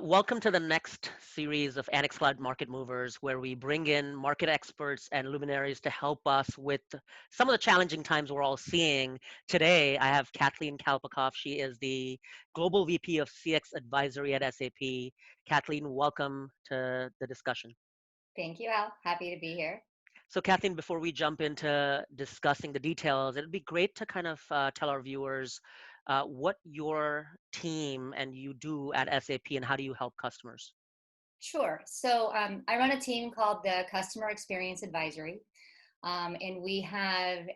Welcome to the next series of Annex Cloud Market Movers, where we bring in market experts and luminaries to help us with some of the challenging times we're all seeing. Today, I have Kathleen Kalpakoff. She is the Global VP of CX Advisory at SAP. Kathleen, welcome to the discussion. Thank you, Al. Happy to be here. So, Kathleen, before we jump into discussing the details, it'd be great to kind of tell our viewers what your team and you do at SAP and how do you help customers? Sure. I run a team called the Customer Experience Advisory, and we have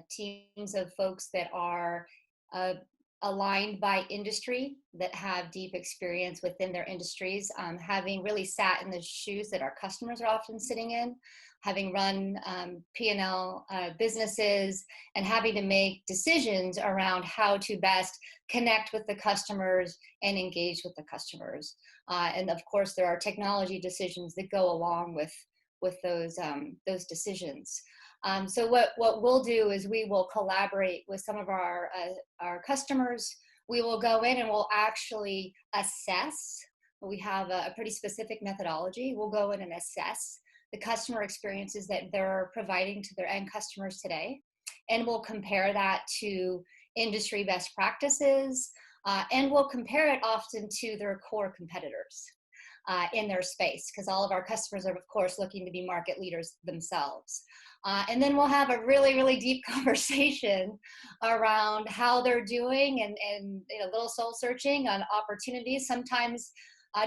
teams of folks that are uh, aligned by industry, that have deep experience within their industries, having really sat in the shoes that our customers are often sitting in, having run P&L businesses, and having to make decisions around how to best connect with the customers and engage with the customers. And of course, there are technology decisions that go along with those decisions. So what we'll do is we will collaborate with some of our customers. We will go in and we'll actually assess. We have a pretty specific methodology. We'll go in and assess the customer experiences that they're providing to their end customers today, and we'll compare that to industry best practices, and we'll compare it often to their core competitors in their space, because all of our customers are, of course, looking to be market leaders themselves. And then we'll have a really, really deep conversation around how they're doing, and a little soul searching on opportunities. Sometimes,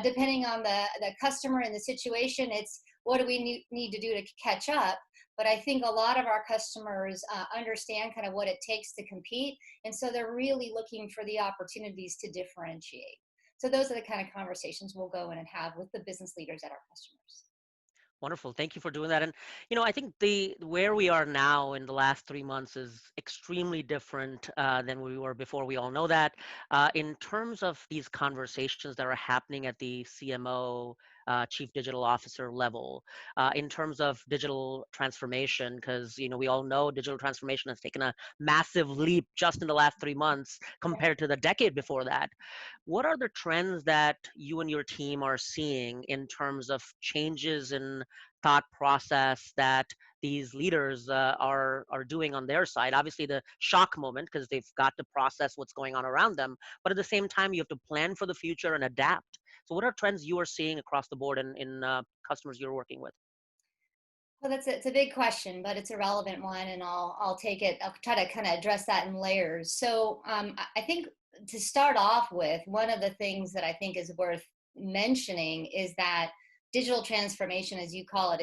depending on the customer and the situation, it's what do we need to do to catch up. But I think a lot of our customers understand kind of what it takes to compete. And so they're really looking for the opportunities to differentiate. So those are the kind of conversations we'll go in and have with the business leaders at our customers. Wonderful. Thank you for doing that. And I think the where we are now in the last 3 months is extremely different than we were before. We all know that. In terms of these conversations that are happening at the CMO, Chief Digital Officer level, in terms of digital transformation, because we all know digital transformation has taken a massive leap just in the last 3 months compared to the decade before that. What are the trends that you and your team are seeing in terms of changes in thought process that these leaders are doing on their side? Obviously, the shock moment because they've got to process what's going on around them, but at the same time, you have to plan for the future and adapt. So, what are trends you are seeing across the board in customers you're working with? Well, it's a big question, but it's a relevant one, and I'll take it. I'll try to kind of address that in layers. I think to start off with, one of the things that I think is worth mentioning is that digital transformation, as you call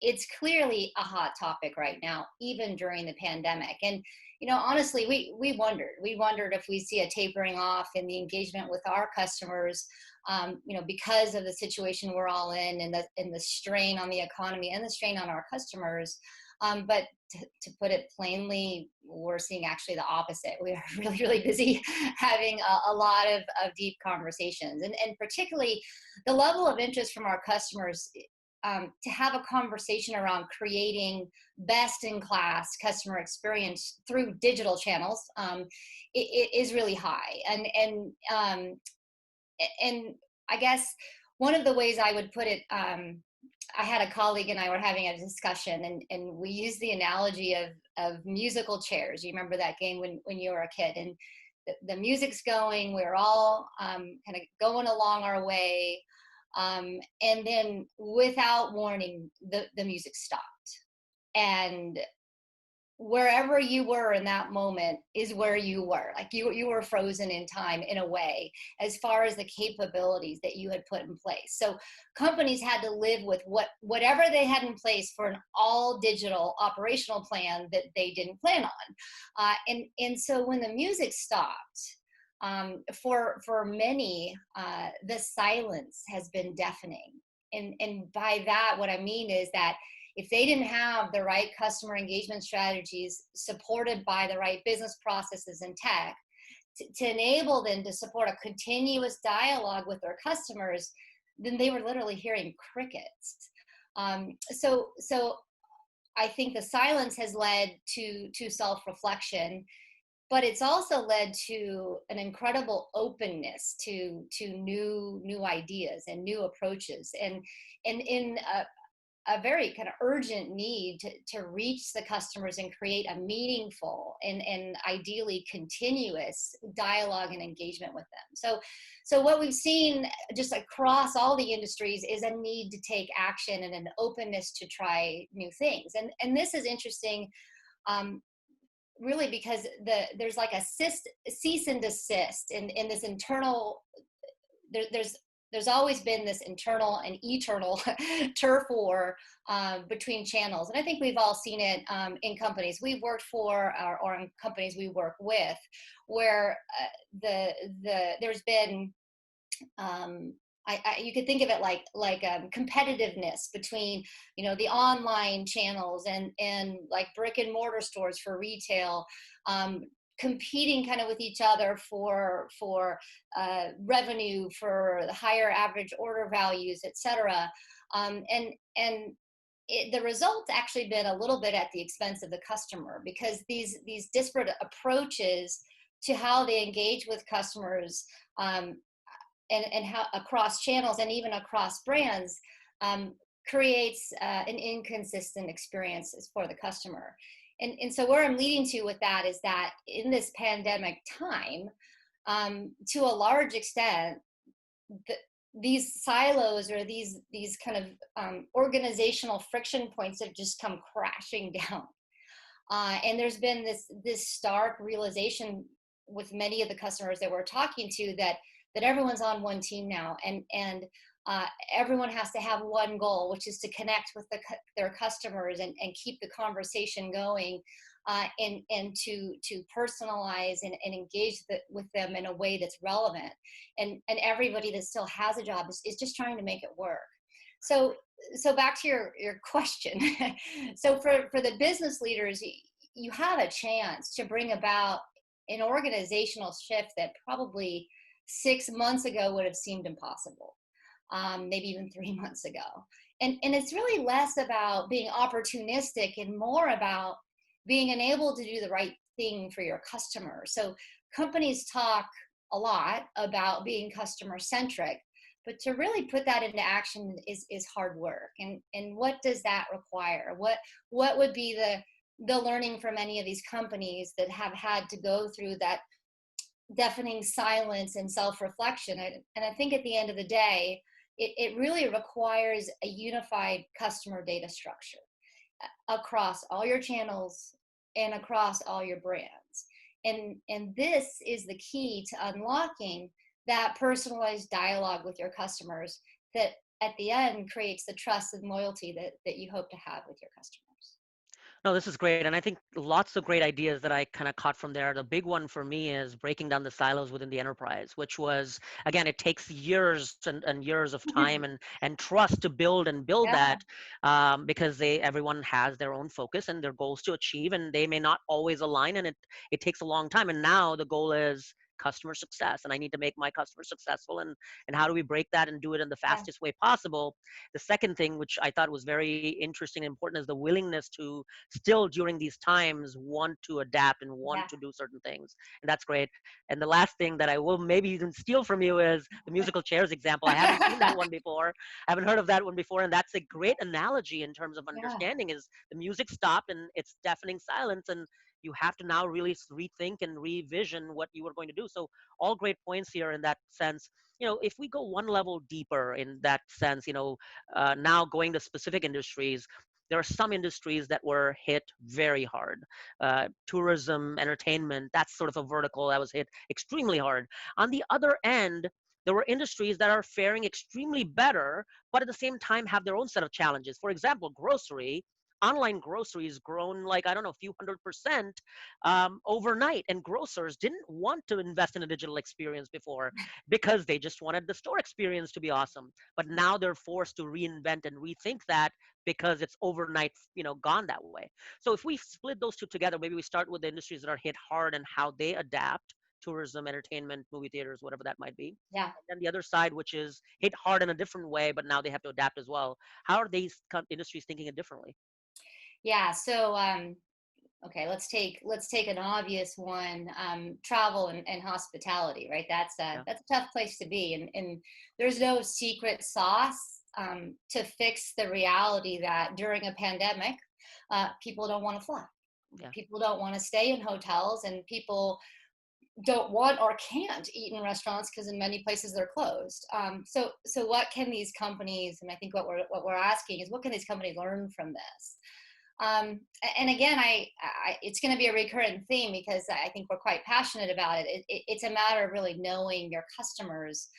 it's clearly a hot topic right now, even during the pandemic. And honestly, we wondered if we see a tapering off in the engagement with our customers, because of the situation we're all in, and the strain on the economy and the strain on our customers. But to put it plainly, we're seeing actually the opposite. We are really, really busy having a lot of deep conversations, and particularly the level of interest from our customers to have a conversation around creating best-in-class customer experience through digital channels it is really high. And I guess one of the ways I would put it, I had a colleague and I were having a discussion, and we used the analogy of musical chairs. You remember that game when you were a kid, and the music's going, we're all kind of going along our way, and then without warning, the music stopped. And wherever you were in that moment is where you were. Like you were frozen in time in a way, as far as the capabilities that you had put in place. So companies had to live with whatever they had in place for an all digital operational plan that they didn't plan on. And so when the music stopped, for many, the silence has been deafening. And by that, what I mean is that if they didn't have the right customer engagement strategies supported by the right business processes and tech to enable them to support a continuous dialogue with their customers, then they were literally hearing crickets. So I think the silence has led to self-reflection. but it's also led to an incredible openness to new ideas and new approaches, and in a very kind of urgent need to reach the customers and create a meaningful and ideally continuous dialogue and engagement with them. So what we've seen just across all the industries is a need to take action and an openness to try new things. And this is interesting, really, because there's like a cease and desist in this internal, there's always been this internal and eternal turf war between channels. And I think we've all seen it in companies we've worked for, or in companies we work with, where there's been, you could think of it like competitiveness between, the online channels and like brick and mortar stores for retail, competing kind of with each other for revenue, for the higher average order values, et cetera. And the result's actually been a little bit at the expense of the customer, because these disparate approaches to how they engage with customers, and how across channels and even across brands, creates an inconsistent experience for the customer. And so where I'm leading to with that is that in this pandemic time, to a large extent, these silos, or these kind of organizational friction points, have just come crashing down. And there's been this stark realization with many of the customers that we're talking to, that everyone's on one team now, and everyone has to have one goal, which is to connect with their customers and keep the conversation going, and to personalize and engage with them in a way that's relevant. And everybody that still has a job is just trying to make it work. So back to your question. So for the business leaders, you have a chance to bring about an organizational shift that probably 6 months ago would have seemed impossible, maybe even 3 months ago. And it's really less about being opportunistic and more about being enabled to do the right thing for your customer. So companies talk a lot about being customer centric, but to really put that into action is hard work. And what does that require? What would be the learning from any of these companies that have had to go through that deafening silence and self-reflection? And I think at the end of the day, it really requires a unified customer data structure across all your channels and across all your brands. And this is the key to unlocking that personalized dialogue with your customers that at the end creates the trust and loyalty that you hope to have with your customers. No, this is great. And I think lots of great ideas that I kind of caught from there. The big one for me is breaking down the silos within the enterprise, which was, again, it takes years and years of time and trust to build Yeah, that, because everyone has their own focus and their goals to achieve, and they may not always align, and it takes a long time. And now the goal is customer success, and I need to make my customer successful, and how do we break that and do it in the yeah, fastest way possible? The second thing, which I thought was very interesting and important, is the willingness to still during these times want to adapt and want yeah. to do certain things. And that's great. And the last thing that I will maybe even steal from you is the musical chairs example. I haven't seen that one before. I haven't heard of that one before. And that's a great analogy in terms of Yeah, understanding, is the music stopped and it's deafening silence, and you have to now really rethink and revision what you were going to do. So all great points here in that sense. If we go one level deeper in that sense, now going to specific industries, there are some industries that were hit very hard. Tourism, entertainment, that's sort of a vertical that was hit extremely hard. On the other end, there were industries that are faring extremely better, but at the same time have their own set of challenges. For example, grocery. Online groceries grown like, I don't know, a few 100% overnight. And grocers didn't want to invest in a digital experience before because they just wanted the store experience to be awesome. But now they're forced to reinvent and rethink that because it's overnight, gone that way. So if we split those two together, maybe we start with the industries that are hit hard and how they adapt: tourism, entertainment, movie theaters, whatever that might be. yeah. And then the other side, which is hit hard in a different way, but now they have to adapt as well. How are these industries thinking it differently? Yeah. So Okay, let's take an obvious one. Travel and hospitality, right? Yeah, That's a tough place to be, and there's no secret sauce to fix the reality that during a pandemic, people don't want to fly. yeah, People don't want to stay in hotels, and people don't want or can't eat in restaurants because in many places they're closed. So what can these companies? And I think what we're asking is, what can these companies learn from this? um, and again, it's going to be a recurrent theme because I think we're quite passionate about it. It's a matter of really knowing your customers,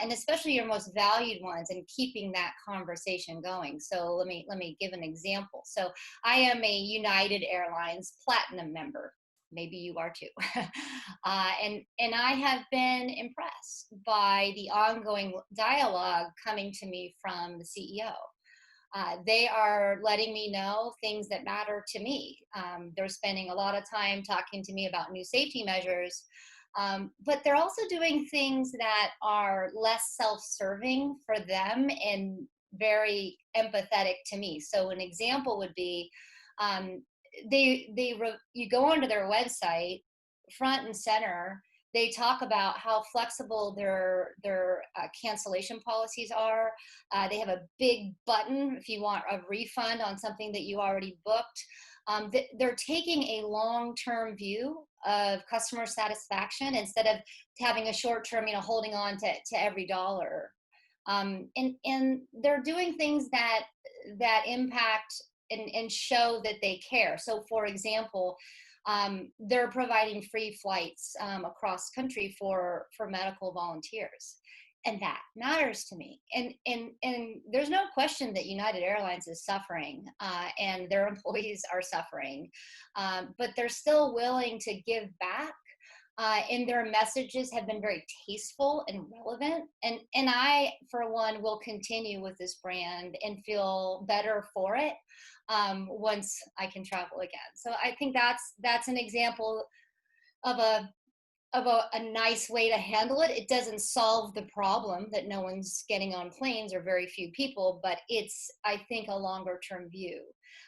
and especially your most valued ones, and keeping that conversation going. So let me give an example. So I am a United Airlines Platinum member. Maybe you are too. And I have been impressed by the ongoing dialogue coming to me from the CEO. They are letting me know things that matter to me. They're spending a lot of time talking to me about new safety measures, but they're also doing things that are less self-serving for them and very empathetic to me. So an example would be, um, you go onto their website, front and center. They talk about how flexible their cancellation policies are. They have a big button if you want a refund on something that you already booked. They're taking a long-term view of customer satisfaction instead of having a short-term, holding on to every dollar. And they're doing things that impact and show that they care. So, for example, they're providing free flights across country for medical volunteers, and that matters to me. And there's no question that United Airlines is suffering, and their employees are suffering, but they're still willing to give back. And their messages have been very tasteful and relevant. And I, for one, will continue with this brand and feel better for it once I can travel again. So I think that's an example of a nice way to handle it. It doesn't solve the problem that no one's getting on planes or very few people, but it's, I think, a longer term view.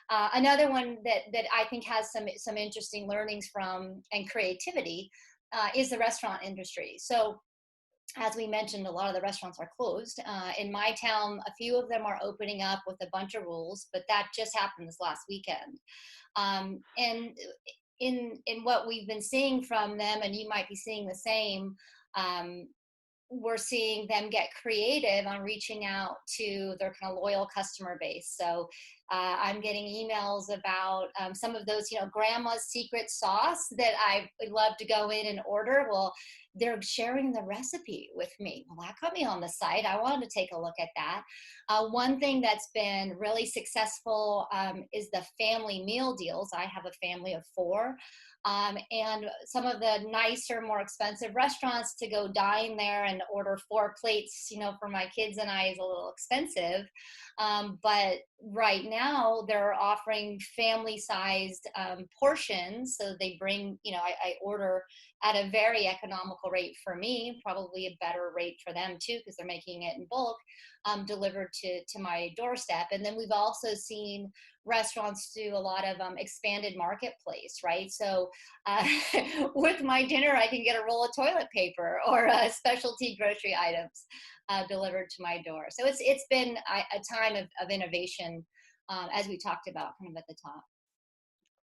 Another one that I think has some interesting learnings from and creativity is the restaurant industry. So as we mentioned, a lot of the restaurants are closed. In my town, a few of them are opening up with a bunch of rules, but that just happened this last weekend. And in what we've been seeing from them, and you might be seeing the same, um, we're seeing them get creative on reaching out to their kind of loyal customer base. So I'm getting emails about some of those, grandma's secret sauce that I would love to go in and order. Well, they're sharing the recipe with me. Well, that got me on the site. I wanted to take a look at that. One thing that's been really successful is the family meal deals. I have a family of 4. And some of the nicer, more expensive restaurants, to go dine there and order 4 plates, for my kids and I, is a little expensive. But right now they're offering family-sized portions. So they bring, I order at a very economical rate for me, probably a better rate for them too, because they're making it in bulk, delivered to my doorstep. And then we've also seen restaurants do a lot of expanded marketplace, right? So with my dinner, I can get a roll of toilet paper or specialty grocery items delivered to my door. So it's been a time of innovation, as we talked about kind of at the top.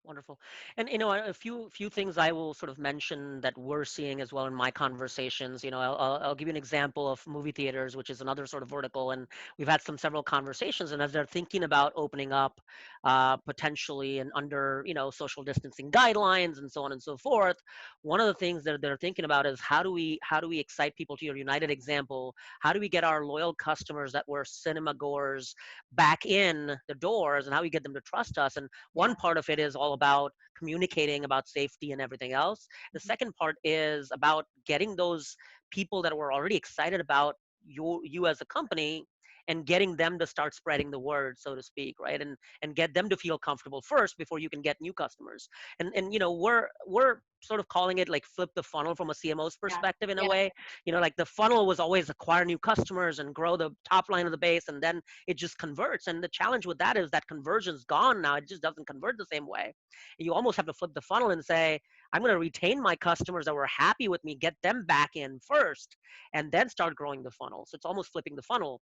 wonderful. And a few things I will sort of mention that we're seeing as well in my conversations. I'll give you an example of movie theaters, which is another sort of vertical, and we've had several conversations. And as they're thinking about opening up, potentially and under social distancing guidelines and so on and so forth, one of the things that they're thinking about is how do we excite people, to your United example? How do we get our loyal customers that were cinema goers back in the doors, and how we get them to trust us? And Yeah. one part of it is all about communicating about safety and everything else. The second part is about getting those people that were already excited about you as a company, and getting them to start spreading the word, so to speak, right? And get them to feel comfortable first before you can get new customers. And we're sort of calling it like flip the funnel from a CMO's Yeah. perspective in a Yeah. way. Like the funnel was always acquire new customers and grow the top line of the base, and then it just converts. And the challenge with that is that conversion's gone now. It just doesn't convert the same way. You almost have to flip the funnel and say, I'm going to retain my customers that were happy with me, get them back in first, and then start growing the funnel. So it's almost flipping the funnel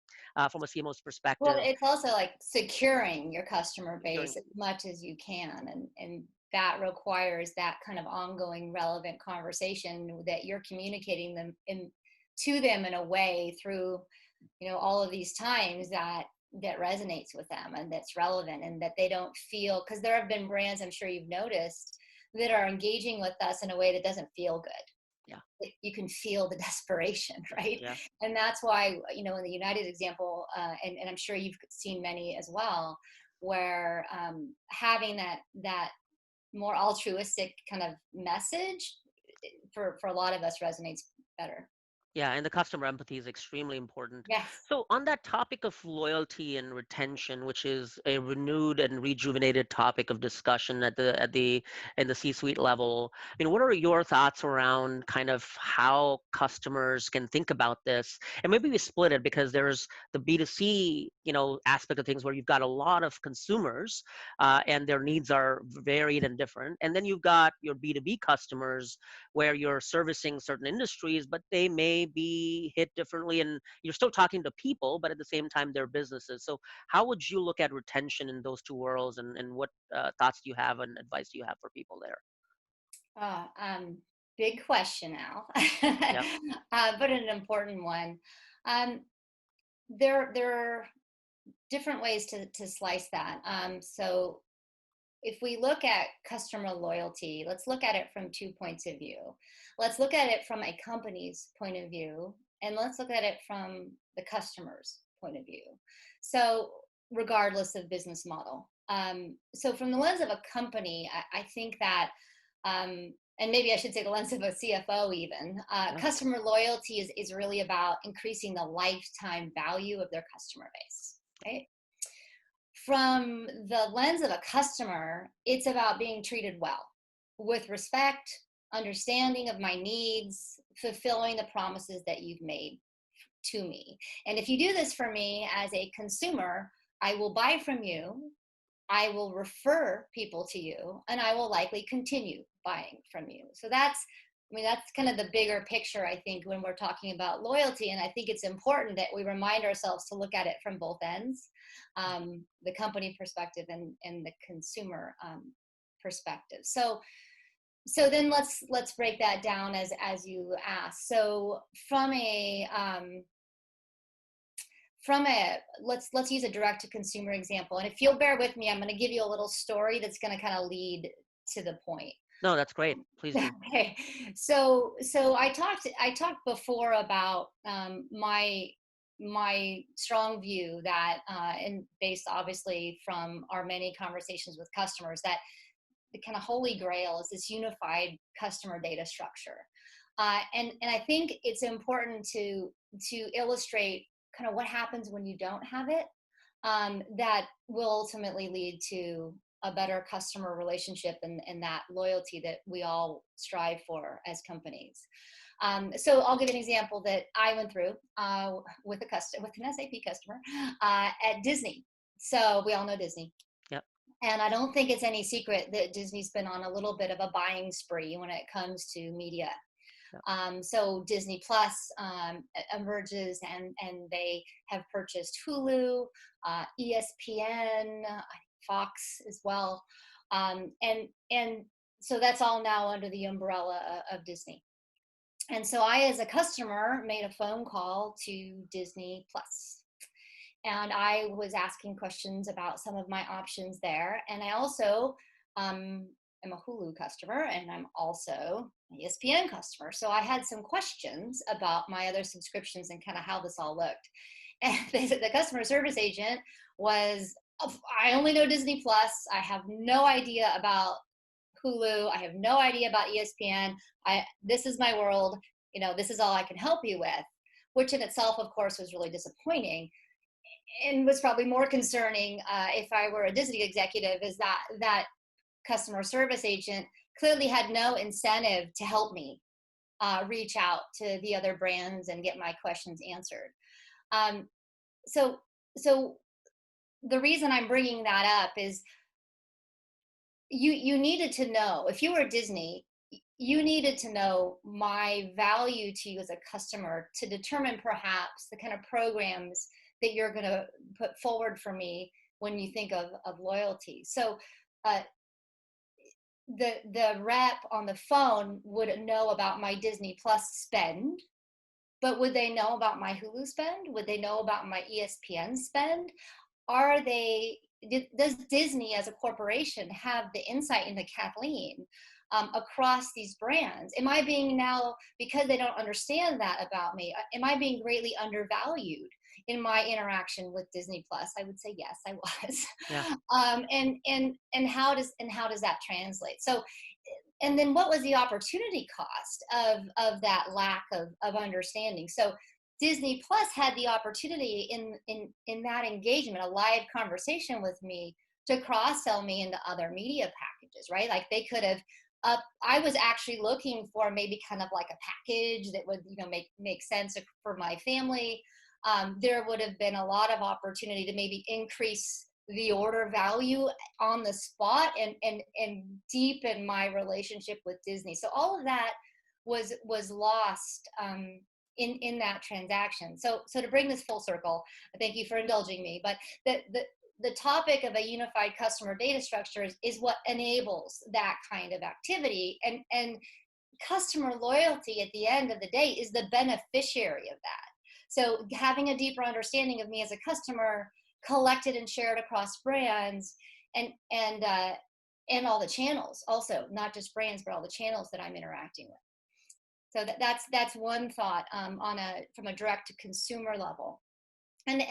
from a CMO's Well, perspective. it's also like securing your customer Securing. base as much as you can. And that requires that kind of ongoing relevant conversation that you're communicating to them in a way through, all of these times that resonates with them and that's relevant, and that they don't feel, because there have been brands, I'm sure you've noticed, that are engaging with us in a way that doesn't feel good. Yeah. You can feel the desperation, right? Yeah. And that's why, in the United example, and I'm sure you've seen many as well, where having that more altruistic kind of message for a lot of us resonates better. Yeah, and the customer empathy is extremely important. Yes. So on that topic of loyalty and retention, which is a renewed and rejuvenated topic of discussion in the C-suite level, what are your thoughts around kind of how customers can think about this? And maybe we split it, because there's the B2C, aspect of things where you've got a lot of consumers and their needs are varied and different. And then you've got your B2B customers where you're servicing certain industries, but they may be hit differently, and you're still talking to people, but at the same time, they're businesses. So how would you look at retention in those two worlds, and what thoughts do you have and advice do you have for people there? uh, um, Big question now. Yep. But an important one. There are different ways to slice that. So if we look at customer loyalty, let's look at it from 2 points of view. Let's look at it from a company's point of view, and let's look at it from the customer's point of view. So regardless of business model. So from the lens of a company, I think that, and maybe I should say the lens of a CFO even, Yeah. customer loyalty is really about increasing the lifetime value of their customer base, right? From the lens of a customer, it's about being treated well, with respect, understanding of my needs, fulfilling the promises that you've made to me. And if you do this for me as a consumer, I will buy from you, I will refer people to you, and I will likely continue buying from you. So that's kind of the bigger picture, I think, when we're talking about loyalty. And I think it's important that we remind ourselves to look at it from both ends, the company perspective and the consumer perspective. So then let's break that down as you asked. So from a let's use a direct to consumer example. And if you'll bear with me, I'm going to give you a little story that's going to kind of lead to the point. No, that's great. Please do. Okay, so I talked before about my strong view that, and based obviously from our many conversations with customers, that the kind of holy grail is this unified customer data structure, and I think it's important to illustrate kind of what happens when you don't have it, that will ultimately lead to a better customer relationship and that loyalty that we all strive for as companies. So I'll give an example that I went through with an SAP customer at Disney. So we all know Disney. Yep. And I don't think it's any secret that Disney's been on a little bit of a buying spree when it comes to media. Yep. So Disney Plus emerges, and they have purchased Hulu, ESPN, Fox as well, and so that's all now under the umbrella of Disney. And so I, as a customer, made a phone call to Disney Plus, and I was asking questions about some of my options there. And I also am a Hulu customer, and I'm also an ESPN customer. So I had some questions about my other subscriptions and kind of how this all looked. And the customer service agent was, I only know Disney Plus. I have no idea about Hulu. I have no idea about ESPN. This is my world. This is all I can help you with, which in itself, of course, was really disappointing, and was probably more concerning if I were a Disney executive, is that customer service agent clearly had no incentive to help me reach out to the other brands and get my questions answered. Um, so, so the reason I'm bringing that up is you needed to know, if you were Disney, you needed to know my value to you as a customer to determine perhaps the kind of programs that you're going to put forward for me when you think of loyalty. So uh, the rep on the phone would know about my Disney Plus spend, but would they know about my Hulu spend? Would they know about my ESPN spend? Are they, does Disney as a corporation have the insight into Kathleen across these brands? Am I being now, because they don't understand that about me, am I being greatly undervalued in my interaction with Disney Plus? I would say yes, I was. Yeah. And how does that translate? So, and then what was the opportunity cost of that lack of understanding? So Disney Plus had the opportunity in that engagement, a live conversation with me, to cross-sell me into other media packages, right? Like they could have, I was actually looking for maybe kind of like a package that would, make sense for my family. There would have been a lot of opportunity to maybe increase the order value on the spot and deepen my relationship with Disney. So all of that was lost in that transaction. So to bring this full circle, thank you for indulging me, but the topic of a unified customer data structure is what enables that kind of activity, and customer loyalty at the end of the day is the beneficiary of that. So having a deeper understanding of me as a customer, collected and shared across brands, and all the channels, also not just brands, but all the channels that I'm interacting with. So that's one thought from a direct to consumer level. And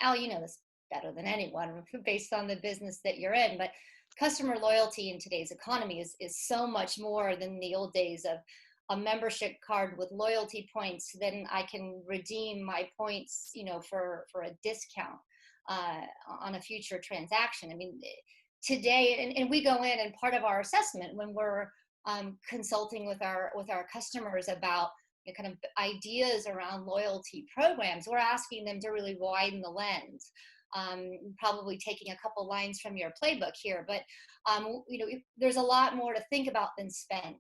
Al, you know this better than anyone based on the business that you're in, but customer loyalty in today's economy is so much more than the old days of a membership card with loyalty points. Then I can redeem my points, for a discount on a future transaction. I mean, today, and we go in, and part of our assessment when we're consulting with our customers about kind of ideas around loyalty programs, we're asking them to really widen the lens. Probably taking a couple lines from your playbook here, but there's a lot more to think about than spend.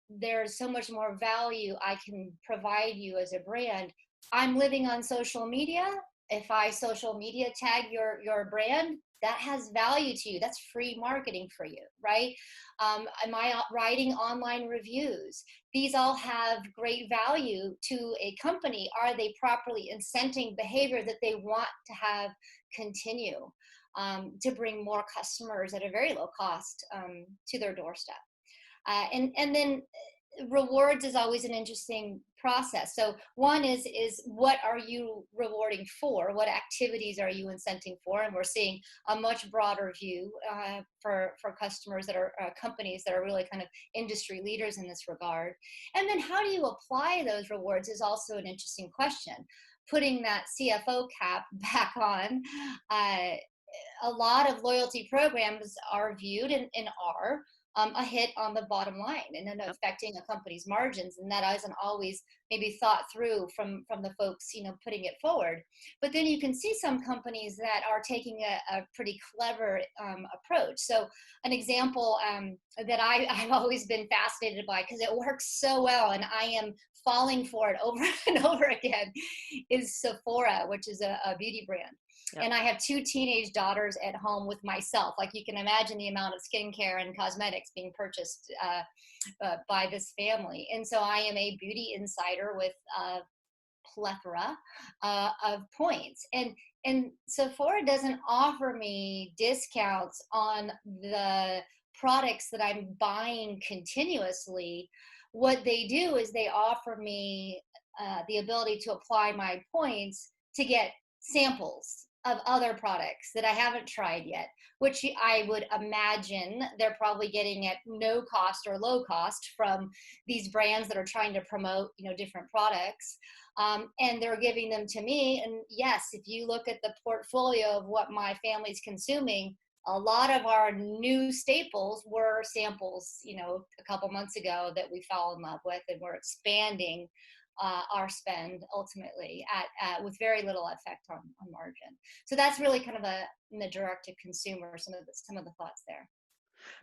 There's so much more value I can provide you as a brand. I'm living on social media. If I social media tag your brand, that has value to you. That's free marketing for you, right? Am I writing online reviews? These all have great value to a company. Are they properly incenting behavior that they want to have continue to bring more customers at a very low cost to their doorstep? And then rewards is always an interesting process. So one is what are you rewarding for? What activities are you incenting for? And we're seeing a much broader view for customers that are companies that are really kind of industry leaders in this regard. And then how do you apply those rewards is also an interesting question. Putting that CFO cap back on, a lot of loyalty programs are viewed and are a hit on the bottom line and then affecting a company's margins, and that isn't always maybe thought through from the folks putting it forward. But then you can see some companies that are taking a pretty clever approach. So an example that I've always been fascinated by, because it works so well and I am falling for it over and over again, is Sephora, which is a beauty brand. Yep. And I have 2 teenage daughters at home with myself. Like you can imagine the amount of skincare and cosmetics being purchased by this family. And so I am a beauty insider with a plethora of points. And Sephora doesn't offer me discounts on the products that I'm buying continuously. What they do is they offer me the ability to apply my points to get samples of other products that I haven't tried yet, which I would imagine they're probably getting at no cost or low cost from these brands that are trying to promote, different products. And they're giving them to me. And yes, if you look at the portfolio of what my family's consuming, a lot of our new staples were samples, a couple months ago that we fell in love with, and we're expanding our spend ultimately with very little effect on margin. So that's really kind of in the direct to consumer, some of the thoughts there.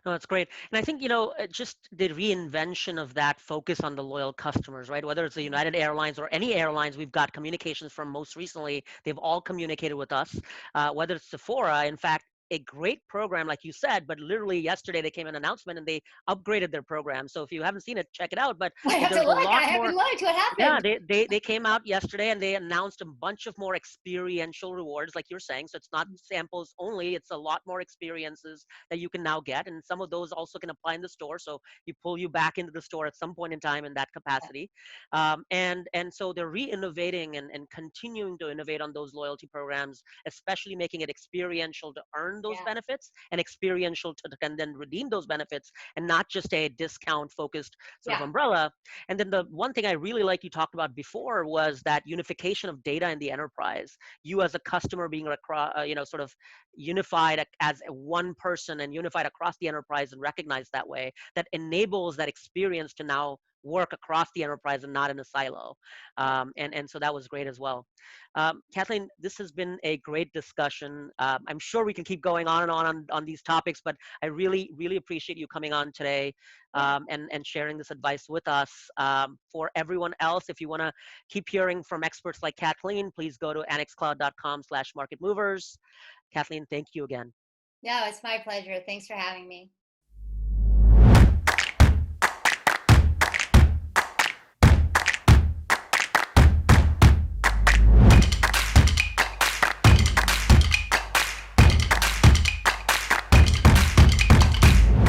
No, that's great. And I think, just the reinvention of that focus on the loyal customers, right? Whether it's the Mhm. United Airlines or any airlines, we've got communications from most recently. They've all communicated with us. Whether it's Sephora, in fact, a great program, like you said, but literally yesterday they came an announcement and they upgraded their program. So if you haven't seen it, check it out. But I have to there's a look. I lot haven't more. looked. What Yeah, happened? they came out yesterday and they announced a bunch of more experiential rewards, like you're saying. So it's not samples only; it's a lot more experiences that you can now get, and some of those also can apply in the store. So you pull you back into the store at some point in time in that capacity, and so they're re-innovating and continuing to innovate on those loyalty programs, especially making it experiential to earn those Yeah, benefits and experiential to and then redeem those benefits, and not just a discount focused sort of yeah, umbrella. And then the one thing I really like you talked about before was that unification of data in the enterprise. You as a customer being across, sort of unified as one person and unified across the enterprise and recognized that way, that enables that experience to now work across the enterprise and not in a silo. yeah. And so that was great as well. Kathleen, this has been a great discussion. I'm sure we can keep going on and on these topics, but I really, really appreciate you coming on today, Yeah. and sharing this advice with us. For everyone else, if you want to keep hearing from experts like Kathleen, please go to annexcloud.com/marketmovers. Kathleen, thank you again. No, it's my pleasure. Thanks for having me.